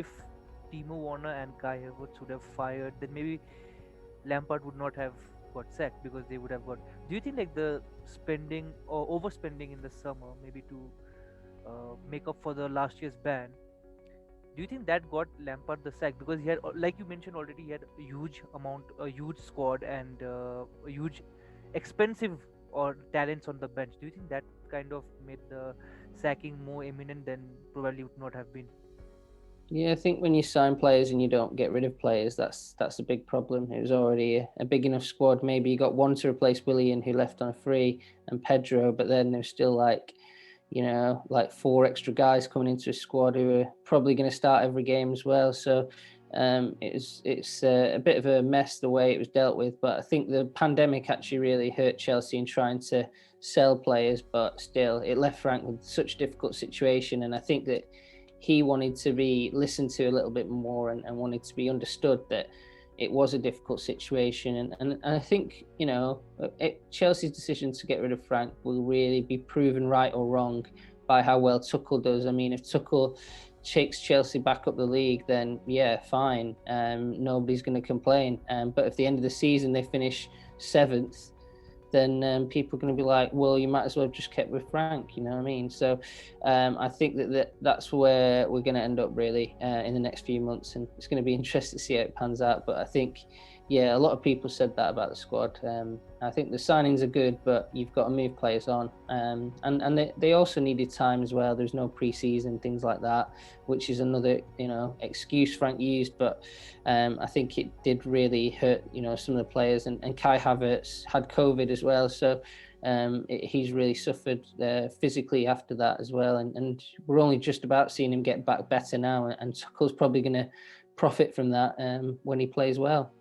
if Timo Werner and Kai Havertz would have fired, then maybe Lampard would not have got sacked because they would have got. Do you think like the spending or overspending in the summer, maybe to make up for the last year's ban, do you think that got Lampard the sack? Because he had, like you mentioned already, he had a huge amount, a huge squad, and a huge, expensive or talents on the bench. Do you think that kind of made the sacking more imminent than probably would not have been? Yeah, I think when you sign players and you don't get rid of players, that's a big problem. It was already a big enough squad. Maybe you got one to replace Willian, who left on a free, and Pedro, but then there's still like 4 extra guys coming into a squad who are probably going to start every game as well. So it's a bit of a mess the way it was dealt with. But I think the pandemic actually really hurt Chelsea in trying to sell players, but still it left Frank with such a difficult situation. And I think that he wanted to be listened to a little bit more and wanted to be understood that it was a difficult situation. And I think, Chelsea's decision to get rid of Frank will really be proven right or wrong by how well Tuchel does. I mean, if Tuchel takes Chelsea back up the league, then yeah, fine. Nobody's going to complain. But if at the end of the season they finish 7th, then people are going to be like, well, you might as well have just kept with Frank, you know what I mean? So I think that's where we're going to end up really in the next few months, and it's going to be interesting to see how it pans out. But I think, yeah, a lot of people said that about the squad. I think the signings are good, but you've got to move players on. And they also needed time as well. There's no pre-season, things like that, which is another, excuse Frank used. But I think it did really hurt, some of the players. And Kai Havertz had COVID as well. So he's really suffered physically after that as well. And we're only just about seeing him get back better now. And Tuchel's probably going to profit from that when he plays well.